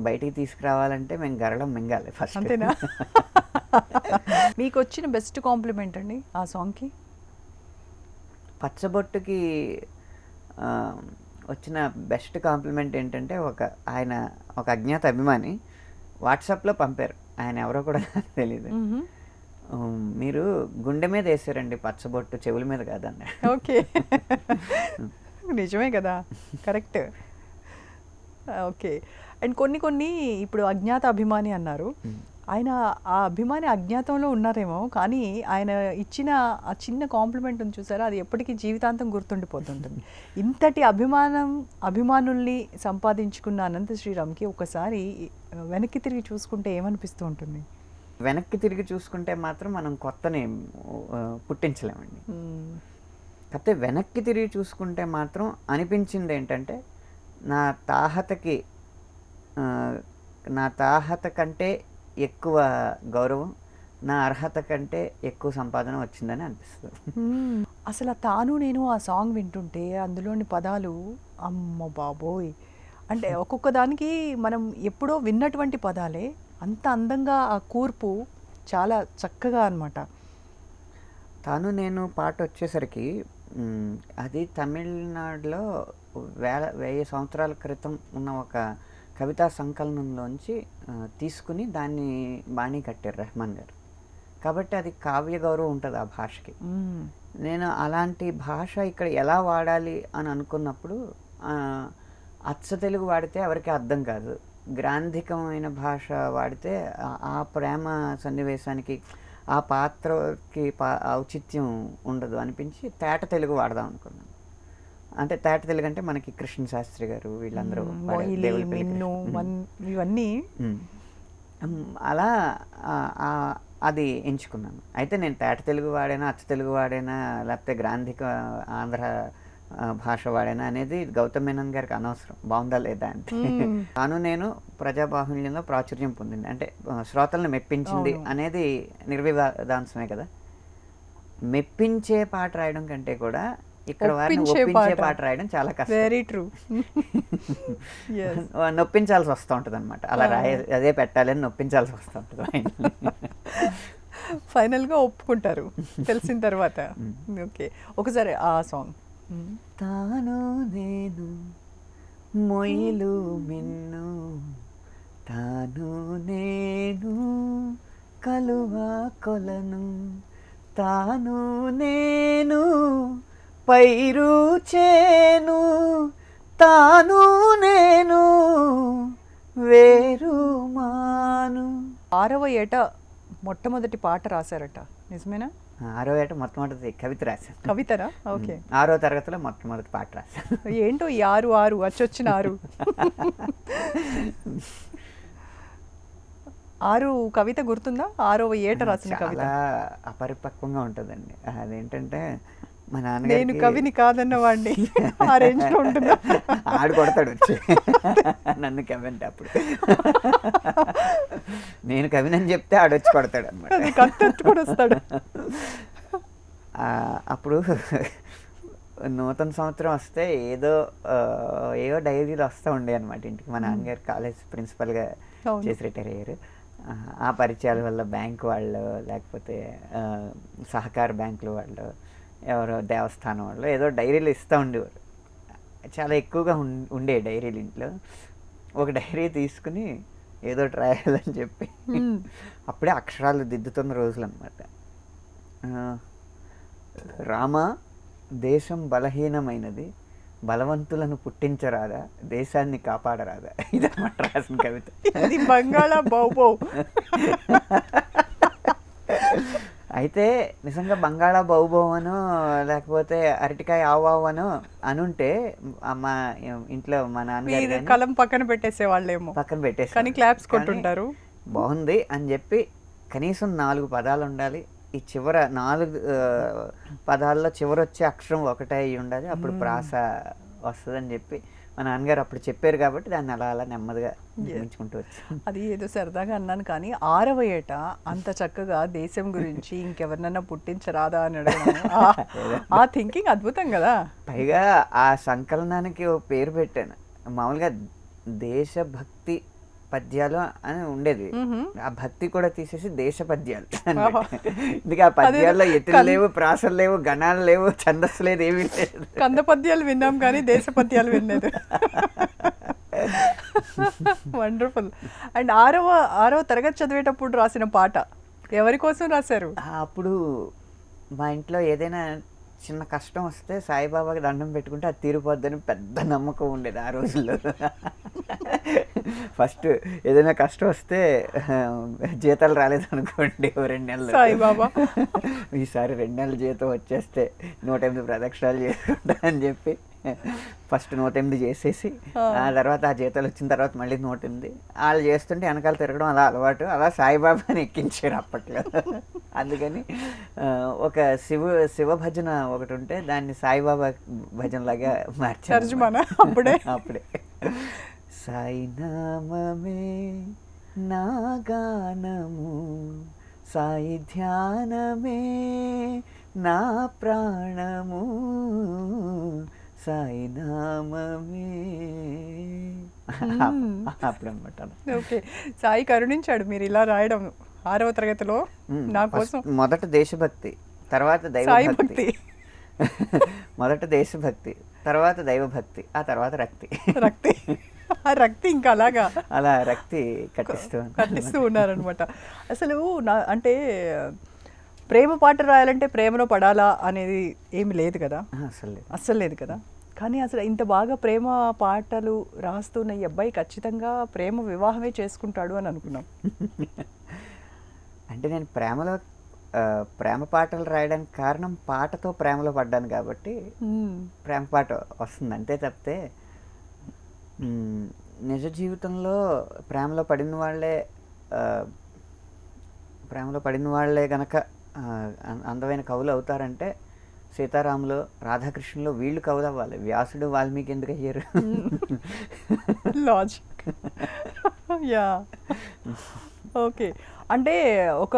Speaker 2: బయటికి తీసుకురావాలంటే మేము గరళం మింగాలి ఫస్ట్.
Speaker 1: అంతేనా? మీకు వచ్చిన బెస్ట్ కాంప్లిమెంట్ అండి ఆ సాంగ్కి?
Speaker 2: పచ్చబొట్టుకి వచ్చిన బెస్ట్ కాంప్లిమెంట్ ఏంటంటే, ఆయన ఒక అజ్ఞాత అభిమాని వాట్సాప్లో పంపారు. ఆయన ఎవరో కూడా తెలియదు. మీరు గుండె మీద వేసారండి పచ్చబొట్టు, చెవుల మీద కాదన్న.
Speaker 1: ఓకే, నిజమే కదా, కరెక్ట్. ఓకే. అండ్ కొన్ని ఇప్పుడు అజ్ఞాత అభిమాని అన్నారు. ఆయన ఆ అభిమాని అజ్ఞాతంలో ఉన్నారేమో, కానీ ఆయన ఇచ్చిన ఆ చిన్న కాంప్లిమెంట్ ఉంది చూసారా, అది ఎప్పటికీ జీవితాంతం గుర్తుండిపోతుంటుంది. ఇంతటి అభిమానుల్ని సంపాదించుకున్న అనంత శ్రీరామ్కి ఒకసారి వెనక్కి తిరిగి చూసుకుంటే ఏమనిపిస్తూ ఉంటుంది?
Speaker 2: వెనక్కి తిరిగి చూసుకుంటే మాత్రం మనం కొత్తని పుట్టించలేమండి. కాకపోతే వెనక్కి తిరిగి చూసుకుంటే మాత్రం అనిపించింది ఏంటంటే, నా తాహతకి నా తాహత కంటే ఎక్కువ గౌరవం, నా అర్హత కంటే ఎక్కువ సంపాదన వచ్చిందని అనిపిస్తుంది.
Speaker 1: అసలు తాను నేను ఆ సాంగ్ వింటుంటే అందులోని పదాలు అమ్మ బాబోయ్, అంటే ఒక్కొక్క దానికి మనం ఎప్పుడో విన్నటువంటి పదాలే, అంత అందంగా ఆ కూర్పు చాలా చక్కగా అన్నమాట.
Speaker 2: తాను నేను పాట వచ్చేసరికి అది తమిళనాడులో 1000 సంవత్సరాల క్రితం ఉన్న ఒక కవితా సంకలనంలోంచి తీసుకుని దాన్ని బాణీ కట్టారు రెహమాన్ గారు. కాబట్టి అది కావ్య గౌరవం ఉంటుంది ఆ భాషకి. నేను అలాంటి భాష ఇక్కడ ఎలా వాడాలి అని అనుకున్నప్పుడు అచ్చ తెలుగు వాడితే ఎవరికి అర్థం కాదు, గ్రాంధికమైన భాష వాడితే ఆ ప్రేమ సన్నివేశానికి ఆ పాత్రకి ఔచిత్యం ఉండదు అనిపించి తేట తెలుగు వాడదాం అనుకున్నాను. అంటే తేట తెలుగు అంటే మనకి కృష్ణ శాస్త్రి గారు వీళ్ళందరూ
Speaker 1: ఇవన్నీ
Speaker 2: అలా అది ఎంచుకున్నాను. అయితే నేను తేట తెలుగు వాడైనా, అచ్చ తెలుగు వాడైనా, లేకపోతే గ్రాంధిక ఆంధ్ర భాష వాడైనా అనేది గౌతమ్ మేనన్ గారికి అనవసరం, బాగుందా లేదా అంటే. తాను నేను ప్రజాబాహుళ్యంలో ప్రాచుర్యం పొందింది, అంటే శ్రోతలను మెప్పించింది అనేది నిర్వివాదాంశమే కదా. మెప్పించే పాట రాయడం కంటే కూడా ఇక్కడ వారిని ఒప్పించే పాట రాయడం చాలా కష్టం.
Speaker 1: Very true.
Speaker 2: నొప్పించాల్సి వస్తూ ఉంటుంది అనమాట. అలా అదే పెట్టాలి అని నొప్పించాల్సి వస్తూ ఉంటుంది.
Speaker 1: ఫైనల్గా ఒప్పుకుంటారు తెలిసిన తర్వాత. ఓకే, ఒకసారి ఆ సాంగ్.
Speaker 2: తాను నేను మొయిలు మిన్ను, తాను నేను కలువా కొలను, తాను నేను పైరు చేను, తాను నేను వేరు మాను.
Speaker 1: 6వ ఏట మొట్టమొదటి పాట రాశారట, నిజమేనా?
Speaker 2: 6వ ఏట మొట్టమొదటి కవిత రాశాను.
Speaker 1: కవితరా? ఓకే.
Speaker 2: 6వ తరగతిలో మొట్టమొదటి పాట రాశాను.
Speaker 1: ఏంటో ఈ 6 అచ్చొచ్చిన 6 కవిత గుర్తుందా? 6వ ఏట రాసిన కవిత
Speaker 2: అపరిపక్వంగా ఉంటుందండి. అదేంటంటే మా
Speaker 1: నేను
Speaker 2: నాన్నగారు
Speaker 1: కవిని కాదన్న వాడిని ఆ రేంజ్లో ఉంటుందా?
Speaker 2: ఆడు కొడతాడు వచ్చి నన్ను కవి అంటే. అప్పుడు నేను కవినని చెప్తే ఆడొచ్చి కొడతాడు అనమాట.
Speaker 1: కత్తెత్తుకొని వస్తాడు.
Speaker 2: అప్పుడు నూతన సంవత్సరం వస్తే ఏవో డైరీలు వస్తూ ఉండే అనమాట ఇంటికి. మా నాన్నగారు కాలేజ్ ప్రిన్సిపల్గా చేసి రిటైర్ అయ్యారు. ఆ పరిచయాల వల్ల బ్యాంక్ వాళ్ళు, లేకపోతే సహకార బ్యాంకుల వాళ్ళు, ఎవరో దేవస్థానం వాళ్ళు ఏదో డైరీలు ఇస్తూ ఉండేవారు. చాలా ఎక్కువగా ఉండే డైరీలు ఇంట్లో. ఒక డైరీ తీసుకుని ఏదో రాయాలని చెప్పి అప్పుడే అక్షరాలు దిద్దుతున్న రోజులు అనమాట. రామ, దేశం బలహీనమైనది, బలవంతులను పుట్టించరాదా, దేశాన్ని కాపాడరాదా. ఇదన్నమాట రాసిన కవిత.
Speaker 1: ఇది బంగాళా బాబో.
Speaker 2: అయితే నిజంగా బంగాళా బావుబావను లేకపోతే అరటికాయ ఆవావను అనుంటే మా ఇంట్లో మా నాన్నగారు
Speaker 1: కలం పక్కన పెట్టేసేవాళ్ళేమో,
Speaker 2: పక్కన పెట్టేసి
Speaker 1: కానీ క్లాప్స్ కొట్టుంటారు.
Speaker 2: బాగుంది అని చెప్పి కనీసం 4 పదాలు ఉండాలి, ఈ చివర 4 పదాల్లో చివరొచ్చే అక్షరం ఒకటే అయి ఉండాలి, అప్పుడు ప్రాస వస్తుందని చెప్పి మా నాన్నగారు అప్పుడు చెప్పారు. కాబట్టి దాన్ని అలా అలా నెమ్మదిగా నిర్మించుకుంటూ వచ్చాను.
Speaker 1: అది ఏదో సరదాగా అన్నాను, కానీ 6వ ఏట అంత చక్కగా దేశం గురించి ఇంకెవరినన్నా పుట్టించరాదా అని అడగడం, ఆ థింకింగ్ అద్భుతం కదా.
Speaker 2: పైగా ఆ సంకలనానికి ఓ పేరు పెట్టాను. మామూలుగా దేశభక్తి పద్యాలు అని ఉండేది, ఆ భక్తి కూడా తీసేసి దేశ పద్యాలు. అందుకే ఆ పద్యాల్లో ఎత్తులు లేవు, ప్రాసలు లేవు, గణాలు లేవు, ఛందస్సు లేదు, ఏమీ లేదు.
Speaker 1: కంద పద్యాలు విన్నాం కానీ దేశ పద్యాలు వినలేదు. వండర్ఫుల్. అండ్ 6వ తరగతి చదివేటప్పుడు రాసిన పాట ఎవరి కోసం రాశారు?
Speaker 2: అప్పుడు మా ఇంట్లో ఏదైనా చిన్న కష్టం వస్తే సాయిబాబాకి దండం పెట్టుకుంటే అది తీరిపోద్దని పెద్ద నమ్మకం ఉండేది ఆ రోజుల్లో. ఫస్ట్ ఏదైనా కష్టం వస్తే జీతాలు రాలేదనుకోండి 2 నెలలు,
Speaker 1: సాయిబాబా
Speaker 2: ఈసారి 2 నెలల జీతం వచ్చేస్తే 108 ప్రదక్షిణాలు చేసుకుంటా అని చెప్పి ఫస్ట్ 108 చేసేసి ఆ తర్వాత ఆ జీతాలు వచ్చిన తర్వాత మళ్ళీ 108 వాళ్ళు చేస్తుంటే వెనకాల తిరగడం అలా అలవాటు. అలా సాయిబాబాని ఎక్కించారు అప్పట్లో. అందుకని ఒక శివ భజన ఒకటి ఉంటే దాన్ని సాయిబాబా భజనలాగా మార్చారు
Speaker 1: తర్జుమానా అప్పుడే.
Speaker 2: అప్పుడే సాయి నామమే నా గానము, సాయి ధ్యానమే నా ప్రాణము, సాయి నామమే. అప్పుడు అనమాట.
Speaker 1: ఓకే, సాయి కరుణించాడు మీరు ఇలా రాయడం 6వ తరగతిలో నా కోసం.
Speaker 2: మొదట దేశభక్తి, తర్వాత
Speaker 1: సాయి
Speaker 2: దైవభక్తి. మొదట దేశభక్తి, తర్వాత దైవభక్తి, ఆ తర్వాత రక్తి.
Speaker 1: రక్తి, ఆ రక్తి ఇంకా అలాగా
Speaker 2: అలా రక్తి
Speaker 1: కట్టిస్తూ ఉన్నారనమాట. అసలు అంటే ప్రేమ పాట రాయాలంటే ప్రేమలో పడాలా అనేది ఏమి లేదు కదా, అస్సలు లేదు కదా. కానీ అసలు ఇంత బాగా ప్రేమ పాటలు రాస్తున్న ఈ అబ్బాయి ఖచ్చితంగా ప్రేమ వివాహమే చేసుకుంటాడు అని అనుకున్నాం.
Speaker 2: అంటే నేను ప్రేమ పాటలు రాయడానికి కారణం పాటతో ప్రేమలో పడ్డాను కాబట్టి ప్రేమ పాట వస్తుంది అంతే తప్పితే నిజ జీవితంలో ప్రేమలో పడిన వాళ్ళే గనక అందమైన కవులు అవుతారంటే సీతారాములు, రాధాకృష్ణులు వీళ్ళు కవులు అవ్వాలి. వ్యాసుడు, వాల్మీకి ఎందుకు అయ్యారు?
Speaker 1: లాజిక్. Yeah, okay. అంటే ఒక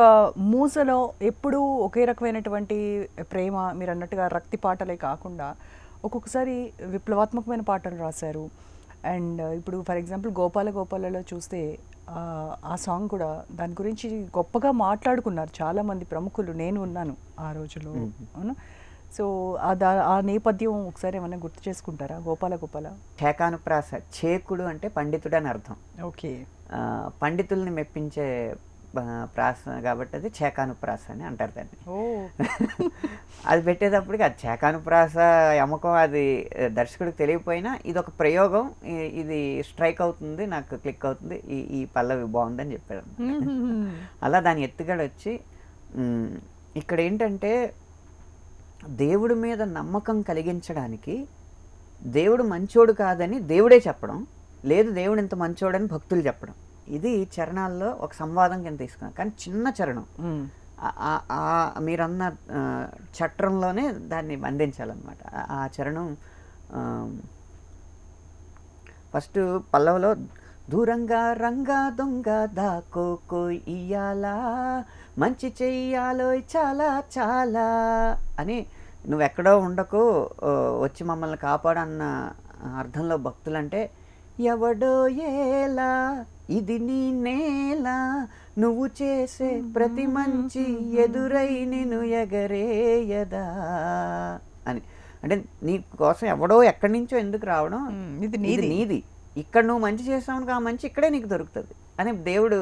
Speaker 1: మూసలో ఎప్పుడూ ఒకే రకమైనటువంటి ప్రేమ, మీరు అన్నట్టుగా రక్తి పాటలే కాకుండా ఒక్కొక్కసారి విప్లవాత్మకమైన పాటలు రాశారు. అండ్ ఇప్పుడు ఫర్ ఎగ్జాంపుల్ గోపాలలో చూస్తే ఆ సాంగ్ కూడా దాని గురించి గొప్పగా మాట్లాడుకున్నారు చాలామంది ప్రముఖులు. నేను ఉన్నాను ఆ రోజులో, అవును. సో ఆ నేపథ్యం ఒకసారి ఏమైనా గుర్తు చేసుకుంటారా? గోపాల
Speaker 2: చేకానుప్రాస, చేకుడు అంటే పండితుడు అని అర్థం.
Speaker 1: ఓకే,
Speaker 2: పండితుల్ని మెప్పించే ప్రాస కాబట్టి అది చేకానుప్రాస అని అంటారు దాన్ని. అది పెట్టేటప్పటికి అది చేకానుప్రాస యమకం అది దర్శకుడికి తెలియకపోయినా ఇది ఒక ప్రయోగం, ఇది స్ట్రైక్ అవుతుంది, నాకు క్లిక్ అవుతుంది, ఈ పల్లవి బాగుందని చెప్పాడు. అలా దాని ఎత్తుగడ వచ్చి ఇక్కడ ఏంటంటే దేవుడి మీద నమ్మకం కలిగించడానికి దేవుడు మంచోడు కాదని దేవుడే చెప్పడం, లేదు దేవుడు ఇంత మంచోడని భక్తులు చెప్పడం, ఇది చరణాల్లో ఒక సంవాదం కింద తీసుకున్నాం. కానీ చిన్న చరణం మీరన్న చట్రంలోనే దాన్ని బంధించాలన్నమాట. ఆ చరణం ఫస్ట్ పల్లవలో దూరంగా రంగా దొంగ దాకో ఇయ్యాలా, మంచి చెయ్యాలో చాలా చాలా అని, నువ్వెక్కడో ఉండకు వచ్చి మమ్మల్ని కాపాడన్న అర్థంలో భక్తులంటే, ఎవడో ఏలా ఇది నీ నేల, నువ్వు చేసే ప్రతి మంచి ఎదురై నిన్ను ఎగరేయదా అని. అంటే నీ కోసం ఎవడో ఎక్కడి నుంచో ఎందుకు రావడం, ఇది నీది, ఇక్కడ నువ్వు మంచి చేస్తావు, ఆ మంచి ఇక్కడే నీకు దొరుకుతుంది అని దేవుడు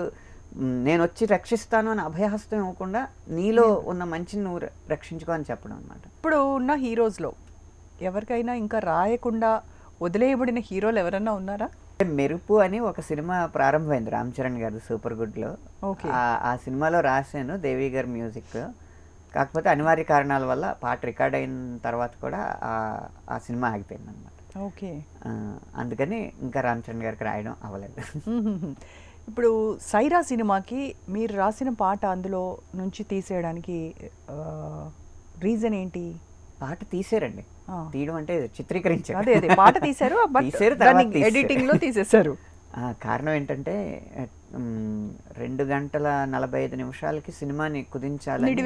Speaker 2: నేను వచ్చి రక్షిస్తాను అని అభయహస్తం ఇవ్వకుండా నీలో ఉన్న మంచిని నువ్వు రక్షించుకో అని చెప్పడం అనమాట.
Speaker 1: ఇప్పుడు ఉన్న హీరోస్లో ఎవరికైనా ఇంకా రాయకుండా వదిలేయబడిన హీరోలు ఎవరన్నా ఉన్నారా?
Speaker 2: మెరుపు అని ఒక సినిమా ప్రారంభమైంది రామ్ చరణ్ గారు సూపర్ గుడ్లో. ఆ సినిమాలో రాశాను దేవి గారి మ్యూజిక్. కాకపోతే అనివార్య కారణాల వల్ల పాట రికార్డ్ అయిన తర్వాత కూడా ఆ సినిమా ఆగిపోయింది అనమాట.
Speaker 1: ఓకే,
Speaker 2: అందుకని ఇంకా రామ్ చరణ్ గారికి రాయడం అవ్వలేదు.
Speaker 1: ఇప్పుడు సైరా సినిమాకి మీరు రాసిన పాట అందులో నుంచి తీసేయడానికి రీజన్ ఏంటి?
Speaker 2: పాట తీసారండి, తీయడం అంటే చిత్రీకరించారు.
Speaker 1: అదే పాట తీశారు, ఎడిటింగ్ లో తీసేశారు.
Speaker 2: కారణం ఏంటంటే 2 గంటల 45 నిమిషాలకి సినిమాని కుదించాలని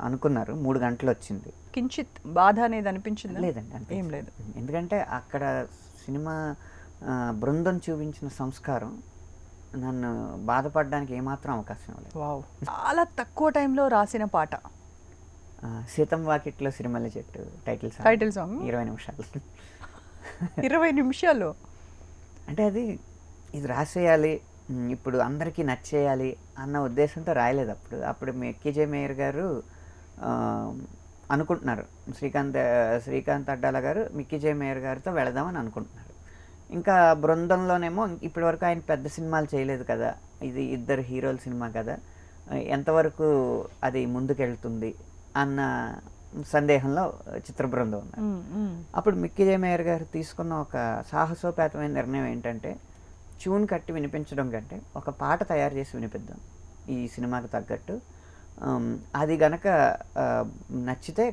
Speaker 2: అనుకున్నారు. 3 గంటలు వచ్చింది.
Speaker 1: కించిత్ బాధ అనేది అనిపించింది?
Speaker 2: లేదండి,
Speaker 1: ఏం లేదు.
Speaker 2: ఎందుకంటే అక్కడ సినిమా బృందం చూపించిన సంస్కారం నన్ను బాధపడడానికి ఏమాత్రం అవకాశం లేదు.
Speaker 1: వావ్, చాలా తక్కువ టైంలో రాసిన పాట
Speaker 2: సీతం వాకిట్లో సిరిమల్లె చెట్టు టైటిల్ సాంగ్ 20 నిమిషాలు.
Speaker 1: 20 నిమిషాలు
Speaker 2: అంటే ఇది రాసేయాలి, ఇప్పుడు అందరికీ నచ్చేయాలి అన్న ఉద్దేశంతో రాయలేదు. అప్పుడు కేజే మేయర్ గారు అనుకుంటున్నారు. శ్రీకాంత్ అడ్డాల గారు మిక్కీ జే మేయర్ గారితో వెళదామని అనుకుంటున్నారు. ఇంకా బృందంలోనేమో ఇప్పటివరకు ఆయన పెద్ద సినిమాలు చేయలేదు కదా, ఇది ఇద్దరు హీరోల సినిమా కదా, ఎంతవరకు అది ముందుకెళ్తుంది అన్న సందేహంలో చిత్ర బృందం ఉన్నారు. అప్పుడు మిక్కీ జే మేయర్ గారు తీసుకున్న ఒక సాహసోపేతమైన నిర్ణయం ఏంటంటే, ట్యూన్ కట్టి వినిపించడం కంటే ఒక పాట తయారు చేసి వినిపిద్దాం ఈ సినిమాకి తగ్గట్టు. అది గనక నచ్చితే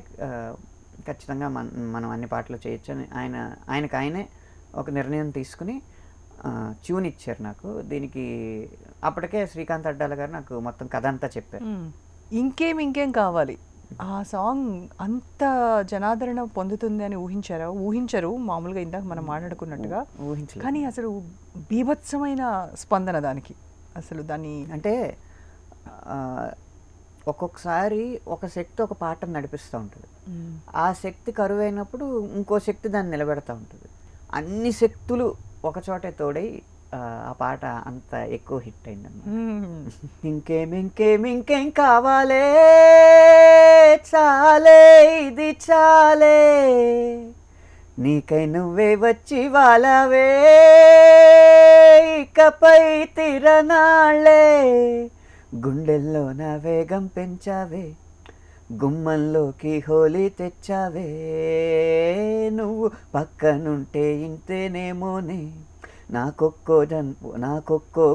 Speaker 2: ఖచ్చితంగా మనం అన్ని పాటలు చేయొచ్చు అని ఆయనే ఒక నిర్ణయం తీసుకుని ట్యూన్ ఇచ్చారు నాకు. దీనికి అప్పటికే శ్రీకాంత్ అడ్డాల గారు నాకు మొత్తం కథ అంతా చెప్పారు.
Speaker 1: ఇంకేం కావాలి, ఆ సాంగ్ అంత జనాదరణ పొందుతుంది అని ఊహించరు మామూలుగా, ఇందాక మనం మాట్లాడుకున్నట్టుగా
Speaker 2: ఊహించలేదు.
Speaker 1: కానీ అసలు బీభత్సమైన స్పందన దానికి. అసలు దాన్ని
Speaker 2: అంటే ఒక్కొక్కసారి ఒక శక్తి ఒక పాటను నడిపిస్తూ ఉంటుంది. ఆ శక్తి కరువైనప్పుడు ఇంకో శక్తి దాన్ని నిలబెడతా ఉంటుంది. అన్ని శక్తులు ఒక చోటే తోడై ఆ పాట అంత ఎక్కువ హిట్ అయిందన్నమాట. ఇంకేం కావాలే, చాలే ఇది చాలే, నీకై నువ్వే వచ్చి వాళ్ళవే, ఇకపై తిరనాళ్ళే, గుండెల్లో నా వేగం పెంచావే, గుమ్మంలోకి హోలీ తెచ్చావే, నువ్వు పక్కనుంటే ఇంతేనేమోనే, నాకొక్కో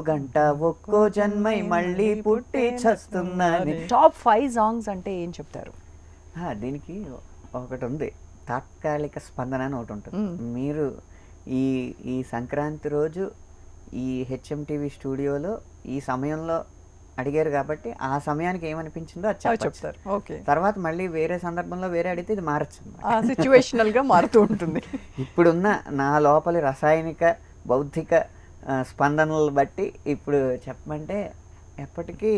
Speaker 2: గంట ఒక్కో జన్మై మళ్ళీ పుట్టి చస్తున్నాను.
Speaker 1: టాప్ 5 సాంగ్స్ అంటే ఏం చెప్తారు?
Speaker 2: దీనికి ఒకటి ఉంది, తాత్కాలిక స్పందన అని ఒకటి ఉంటుంది. మీరు ఈ సంక్రాంతి రోజు ఈ HMTV స్టూడియోలో ఈ సమయంలో అడిగారు కాబట్టి ఆ సమయానికి ఏమనిపించిందో అది చెప్తారు. తర్వాత మళ్ళీ వేరే సందర్భంలో వేరే అడిగితే ఇది మారచ్చు,
Speaker 1: సిచ్యువేషనల్గా మారుతూ ఉంటుంది.
Speaker 2: ఇప్పుడున్న నా లోపలి రసాయనిక బౌద్ధిక స్పందనలు బట్టి ఇప్పుడు చెప్పమంటే ఎప్పటికీ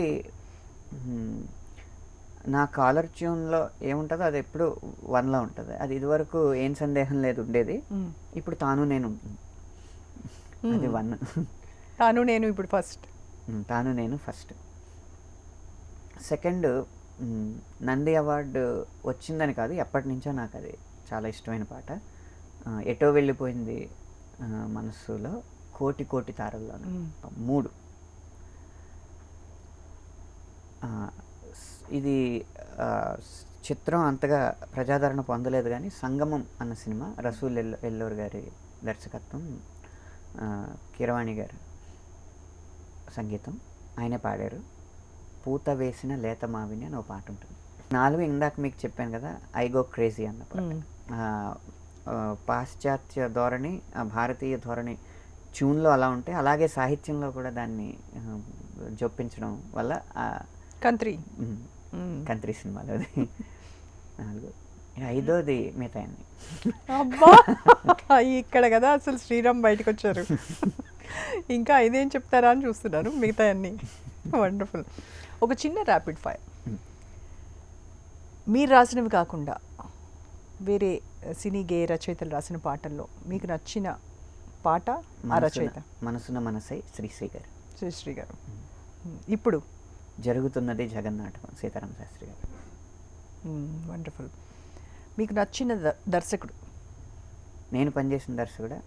Speaker 2: నా కాలర్ ట్యూన్లో ఏముంటుందో అది ఎప్పుడు 1లో ఉంటుంది. అది ఇదివరకు ఏం సందేహం లేదు ఉండేది, ఇప్పుడు తాను నేను ఉంటుంది, అది 1.
Speaker 1: తాను నేను ఇప్పుడు
Speaker 2: ఫస్ట్. సెకండ్, నంది అవార్డు వచ్చిందని కాదు, ఎప్పటి నుంచో నాకు అది చాలా ఇష్టమైన పాట. ఎటో వెళ్ళిపోయింది మనస్సులో, కోటి తారల్లో 3. ఇది చిత్రం అంతగా ప్రజాదరణ పొందలేదు కానీ సంగమం అన్న సినిమా, రసూల్ ఎల్లూరు గారి దర్శకత్వం, కీరవాణి గారు సంగీతం, ఆయనే పాడారు. పూత వేసిన లేత మావిని అని ఒక పాట ఉంటుంది. 4 ఇందాక మీకు చెప్పాను కదా, ఐ గో క్రేజీ అన్న పాట. పాశ్చాత్య ధోరణి, భారతీయ ధోరణి ట్యూన్లో అలా ఉంటే, అలాగే సాహిత్యంలో కూడా దాన్ని జొప్పించడం వల్ల కంట్రీ సినిమాలో 4. 5వది మిగతా అన్ని.
Speaker 1: అబ్బా, ఇక్కడ కదా అసలు శ్రీరామ్ బయటకు వచ్చారు. ఇంకా 5 ఏం చెప్తారా అని చూస్తున్నాను, మిగతా అన్ని. వండర్ఫుల్. ఒక చిన్న ర్యాపిడ్ ఫైర్, మీరు రాసినవి కాకుండా వేరే సినీ గేయ రచయితలు రాసిన పాటల్లో మీకు నచ్చిన పాట, ఆ రచయిత?
Speaker 2: మనసున మనసై శ్రీశ్రీ గారు.
Speaker 1: ఇప్పుడు
Speaker 2: జరుగుతున్నది జగన్నాటకం, సీతారామ శాస్త్రి గారు.
Speaker 1: వండర్ఫుల్. మీకు నచ్చిన దర్శకుడు?
Speaker 2: నేను పనిచేసిన దర్శకుడా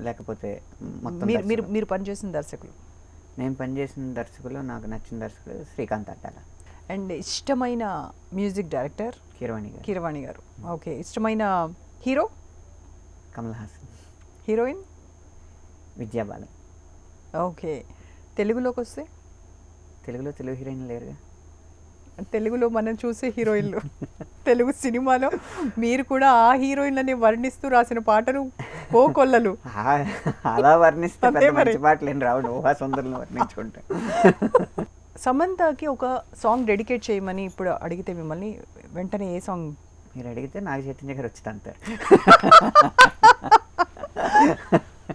Speaker 2: లేకపోతే మొత్తం
Speaker 1: మీరు పనిచేసిన దర్శకులు?
Speaker 2: నేను పనిచేసిన దర్శకులు, నాకు నచ్చిన దర్శకుడు శ్రీకాంత్ అడ్డాల.
Speaker 1: అండ్ ఇష్టమైన మ్యూజిక్ డైరెక్టర్? కీరవాణి గారు. ఓకే. ఇష్టమైన హీరో?
Speaker 2: కమల్ హాసన్.
Speaker 1: హీరోయిన్?
Speaker 2: విద్యా బాలన్.
Speaker 1: ఓకే. తెలుగులోకి వస్తే?
Speaker 2: తెలుగు హీరోయిన్ లేరుగా.
Speaker 1: తెలుగులో మనం చూసే హీరోయిన్లు, తెలుగు సినిమాలో మీరు కూడా ఆ హీరోయిన్లని వర్ణిస్తూ రాసిన పాటలు ఓ కొల్లలు.
Speaker 2: అలా వర్ణిస్తే మంచి పాటలు ఏం రావు, ఊహా సుందరులను వర్ణించుకుంటా.
Speaker 1: సమంతకి ఒక సాంగ్ డెడికేట్ చేయమని ఇప్పుడు అడిగితే మిమ్మల్ని వెంటనే ఏ సాంగ్?
Speaker 2: మీరు అడిగితే నాగ చైతన్య గారు వచ్చి అంటారు.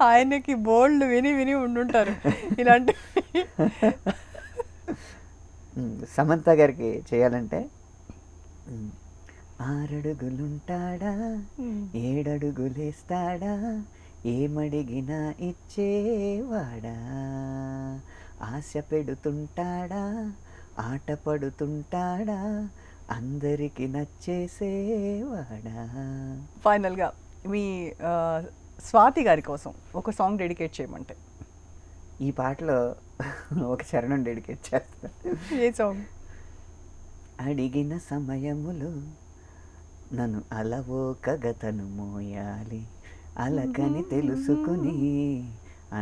Speaker 1: ఆయనకి బోల్డ్ విని ఉండుంటారు ఇలాంటి.
Speaker 2: సమంత గారికి చేయాలంటే, 6 అడుగులుంటాడా 7 అడుగులేస్తాడా, ఏమడిగినా ఇచ్చేవాడా, ఆశ పెడుతుంటాడా ఆట పడుతుంటాడా, అందరికి నచ్చేసేవాడా.
Speaker 1: ఫైనల్గా మీ స్వాతి గారి కోసం ఒక సాంగ్ డెడికేట్ చేయమంటే
Speaker 2: ఈ పాటలో ఒక చరణం డెడికేట్ చేస్తా.
Speaker 1: ఏ సాంగ్?
Speaker 2: అడిగిన సమయములో నన్ను అలవోకగతను మోయాలి, అలకని తెలుసుకుని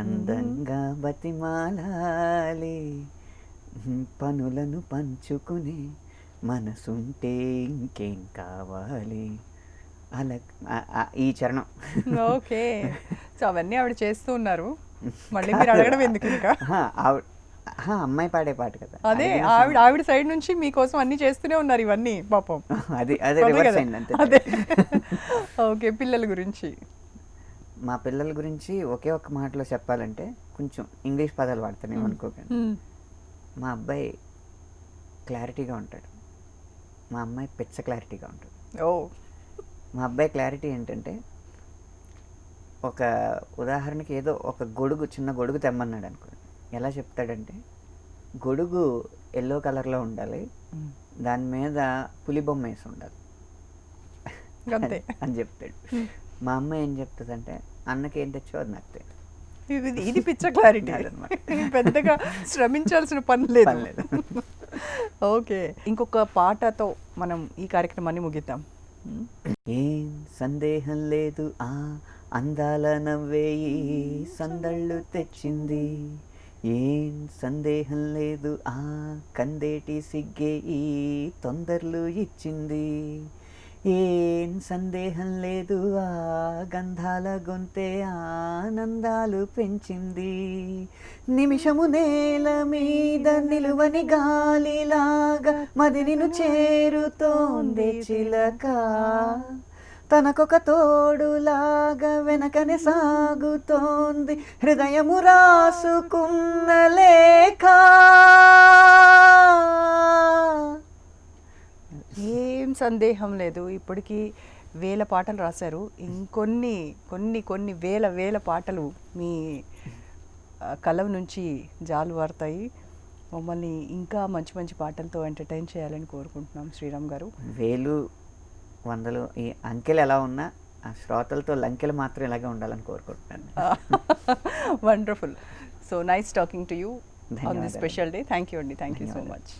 Speaker 2: అందంగా బతిమాలాలి, పనులను పంచుకుని మనసుంటే ఇంకేం కావాలి. అలా ఈ చరణం.
Speaker 1: ఓకే, సో అవన్నీ ఆవిడ చేస్తూ ఉన్నారు, మళ్ళీ మీరు అడగడం ఎందుకు ఇంకా?
Speaker 2: అమ్మాయి పాడే పాట కదా.
Speaker 1: అదే ఆవిడ సైడ్ నుంచి మీకోసం అన్ని చేస్తూనే ఉన్నారు ఇవన్నీ పాపం.
Speaker 2: అదే రివర్స్ అయింది అంతే.
Speaker 1: అదే. ఓకే, పిల్లల గురించి?
Speaker 2: మా పిల్లల గురించి ఒకే ఒక్క మాటలో చెప్పాలంటే కొంచెం ఇంగ్లీష్ పదాలు వాడతాను అనుకోకండి. మా అబ్బాయి క్లారిటీగా ఉంటాడు, మా అమ్మాయి పిచ్చ క్లారిటీగా ఉంటుంది.
Speaker 1: ఓ.
Speaker 2: మా అబ్బాయి క్లారిటీ ఏంటంటే, ఒక ఉదాహరణకి ఏదో ఒక చిన్న గొడుగు తెమ్మన్నాడు అనుకోండి, ఎలా చెప్తాడంటే గొడుగు ఎల్లో కలర్లో ఉండాలి, దాని మీద పులి బొమ్మ వేసి ఉండాలి అని చెప్తాడు. మా అమ్మ ఏం చెప్తుందంటే, అన్నకి ఏం తెచ్చో అది నాకు తెలియదు.
Speaker 1: ఇది పిచ్చ క్లారిటీ అనమాట, పెద్దగా శ్రమించాల్సిన పని లేదు. ఓకే, ఇంకొక పాటతో మనం ఈ కార్యక్రమాన్ని ముగిద్దాం.
Speaker 2: ఏం సందేహం లేదు ఆ అందాల నవ్వేయి సందళ్ళు తెచ్చింది, ఏం సందేహం లేదు ఆ కందేటి సిగ్గే ఈ తొందరలు ఇచ్చింది, ఏం సందేహం లేదు ఆ గంధాల గొంతే ఆనందాలు పెంచింది, నిమిషము నేల మీద నిలువని గాలిలాగా మది నిన్ను చేరుతోంది చిలక, తనకొక తోడులాగా వెనకనే సాగుతోంది హృదయము రాసుకున్న లేఖ.
Speaker 1: ఏం సందేహం లేదు, ఇప్పటికీ వేల పాటలు రాశారు, ఇంకొన్ని కొన్ని వేల పాటలు మీ కలం నుంచి జాలువారుతాయి. మమ్మల్ని ఇంకా మంచి మంచి పాటలతో ఎంటర్టైన్ చేయాలని కోరుకుంటున్నాం శ్రీరామ్ గారు.
Speaker 2: వేలు వందలు ఈ అంకెలు ఎలా ఉన్నా ఆ శ్రోతలతో లంకెలు మాత్రం ఇలాగే ఉండాలని కోరుకుంటున్నాను.
Speaker 1: Wonderful. So nice talking to you on this special day. Thank you అండి, థ్యాంక్ యూ సో మచ్.